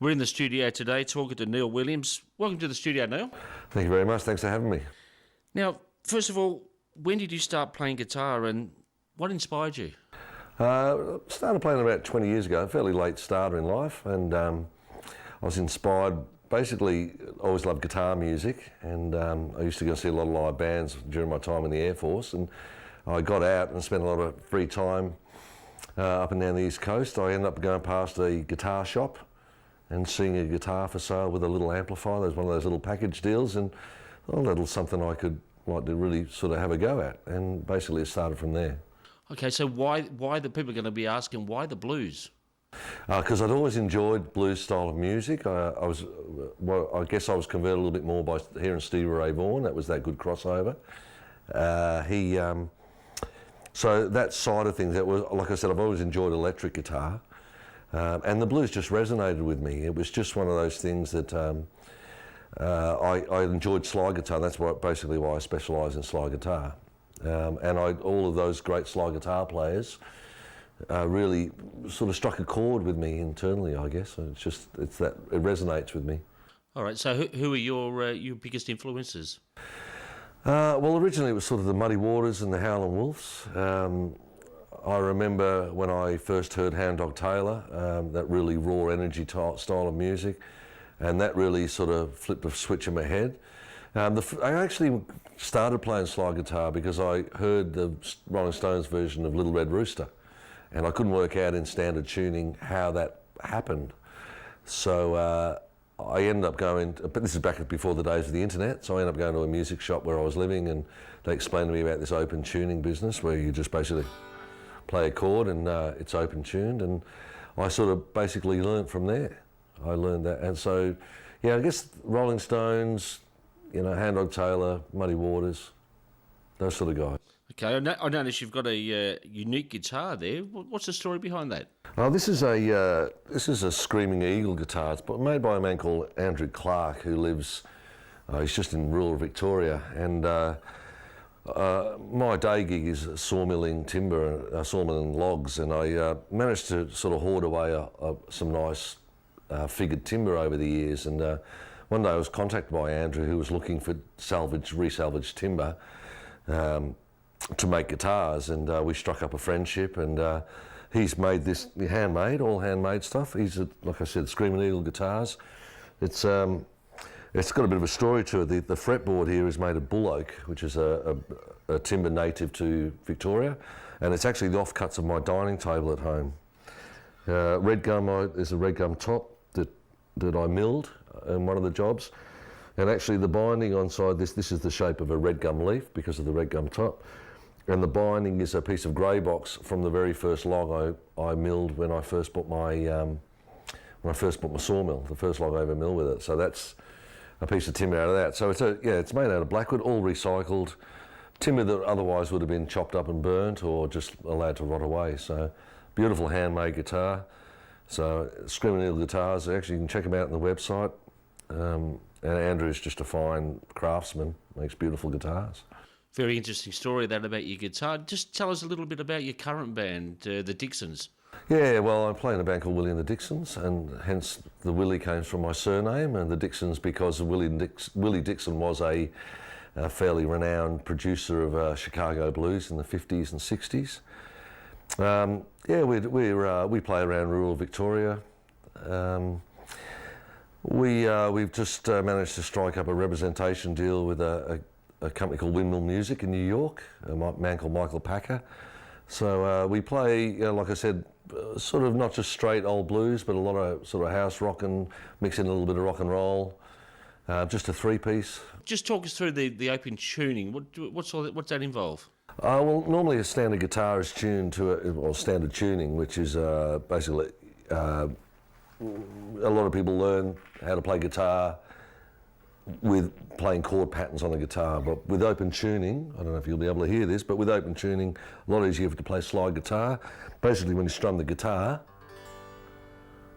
We're in the studio today talking to Neale Williams. Welcome to the studio, Neale. Thank you very much. Thanks for having me. Now, first of all, when did you start playing guitar and what inspired you? Started playing about 20 years ago, a fairly late starter in life, and I was inspired. Basically, I always loved guitar music, and I used to go see a lot of live bands during my time in the Air Force, and I got out and spent a lot of free time up and down the East Coast. I ended up going past a guitar shop and seeing a guitar for sale with a little amplifier. There was one of those little package deals, and oh, that was something I could like to really sort of have a go at, and basically it started from there. Okay, so why the people are going to be asking, why the blues? Because I'd always enjoyed blues style of music. I guess I was converted a little bit more by hearing Stevie Ray Vaughan. That was that good crossover. So that side of things, that was, like I said, I've always enjoyed electric guitar, and the blues just resonated with me. It was just one of those things that I enjoyed slide guitar. That's basically why I specialise in slide guitar. And all of those great slide guitar players really sort of struck a chord with me internally, I guess. It resonates with me. All right, so who are your biggest influences? Well, originally it was sort of the Muddy Waters and the Howlin' Wolves. I remember when I first heard Hound Dog Taylor, that really raw energy style of music, and that really sort of flipped a switch in my head. I actually started playing slide guitar because I heard the Rolling Stones version of Little Red Rooster, and I couldn't work out in standard tuning how that happened. So I ended up going, but this is back before the days of the internet, so I ended up going to a music shop where I was living, and they explained to me about this open tuning business where you just basically play a chord and it's open tuned, and I sort of basically learned from there. I learned that, and so, yeah, I guess Rolling Stones, you know, Hound Dog Taylor, Muddy Waters, those sort of guys. Okay, I noticed you've got a unique guitar there. What's the story behind that? Oh, this is a Screaming Eagle guitar. It's made by a man called Andrew Clark, who lives, he's just in rural Victoria, and my day gig is sawmilling timber, sawmilling logs, and I managed to sort of hoard away some nice figured timber over the years, and one day I was contacted by Andrew, who was looking for resalvaged timber to make guitars, and we struck up a friendship, and he's made this all handmade stuff. He's, like I said, Screaming Eagle guitars. It's got a bit of a story to it. The fretboard here is made of bull oak, which is a timber native to Victoria, and it's actually the offcuts of my dining table at home. Red gum, there's a red gum top that I milled in one of the jobs, and actually the binding on side, this is the shape of a red gum leaf because of the red gum top, and the binding is a piece of grey box from the very first log I milled when I first bought my sawmill, the first log I ever milled with it. So that's a piece of timber out of that. So it's made out of blackwood, all recycled timber that otherwise would have been chopped up and burnt or just allowed to rot away. So beautiful handmade guitar. So Screaming Eagle guitars, actually you can check them out on the website. And Andrew's just a fine craftsman, makes beautiful guitars. Very interesting story that about your guitar. Just tell us a little bit about your current band, the Dixons. Yeah, well, I play in a band called Willie and the Dixons, and hence the Willie came from my surname, and the Dixons because Willie Dixon was a fairly renowned producer of Chicago blues in the 50s and 60s. We play around rural Victoria. We've just managed to strike up a representation deal with a company called Windmill Music in New York, a man called Michael Packer. So we play, like I said, sort of not just straight old blues, but a lot of sort of house rock and mix in a little bit of rock and roll. Just a three-piece. Just talk us through the open tuning. What's that involve? Well, normally a standard guitar is tuned to standard tuning, which is basically a lot of people learn how to play guitar with playing chord patterns on a guitar, but with open tuning, I don't know if you'll be able to hear this, but with open tuning, a lot easier to play slide guitar. Basically, when you strum the guitar,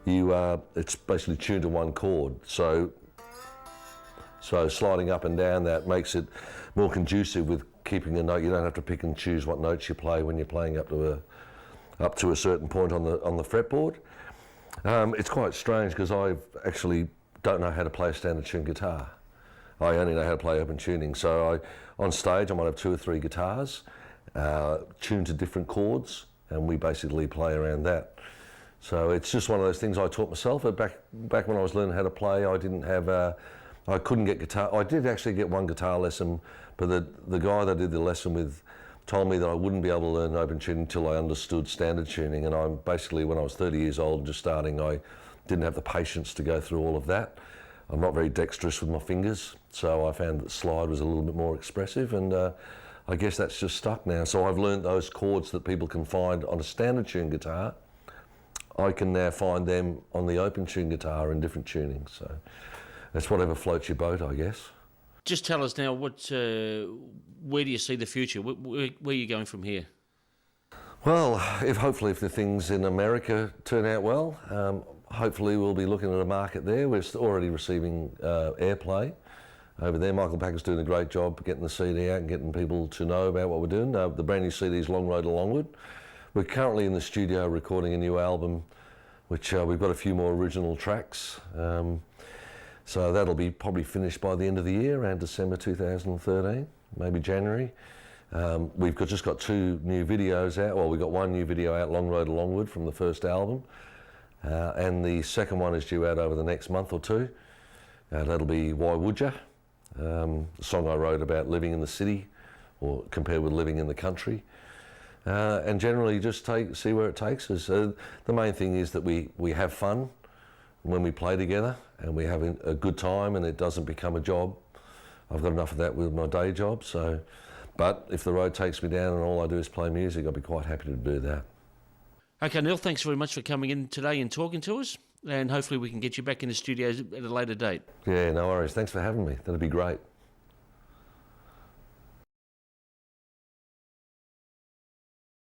it's basically tuned to one chord. So sliding up and down that makes it more conducive with keeping a note. You don't have to pick and choose what notes you play when you're playing up to a certain point on the fretboard. It's quite strange because I actually don't know how to play a standard tune guitar. I only know how to play open tuning. So on stage I might have 2 or 3 guitars tuned to different chords, and we basically play around that. So it's just one of those things I taught myself. Back when I was learning how to play, I couldn't get guitar. I did actually get one guitar lesson, but the guy that I did the lesson with told me that I wouldn't be able to learn open tuning until I understood standard tuning. And I'm basically, when I was 30 years old and just starting, I didn't have the patience to go through all of that. I'm not very dexterous with my fingers, so I found that slide was a little bit more expressive, and I guess that's just stuck now. So I've learned those chords that people can find on a standard tune guitar. I can now find them on the open tune guitar in different tunings. So that's whatever floats your boat, I guess. Just tell us now, where do you see the future? Where are you going from here? Well, hopefully if the things in America turn out well, hopefully we'll be looking at a market there. We're already receiving airplay over there. Michael Packer's doing a great job getting the CD out and getting people to know about what we're doing. The brand new CD is Long Road to Longwood. We're currently in the studio recording a new album, which we've got a few more original tracks. So that'll be probably finished by the end of the year, around December 2013, maybe January. We've just got 2 new videos out. Well, we've got 1 new video out, Long Road to Longwood, from the first album. And the second one is due out over the next month or 2. That'll be Why Would Ya? A song I wrote about living in the city, or compared with living in the country. And generally just see where it takes us. The main thing is that we have fun when we play together, and we have a good time, and it doesn't become a job. I've got enough of that with my day job. So, but if the road takes me down and all I do is play music, I'll be quite happy to do that. Okay, Neale, thanks very much for coming in today and talking to us, and hopefully we can get you back in the studios at a later date. Yeah, no worries. Thanks for having me. That'd be great.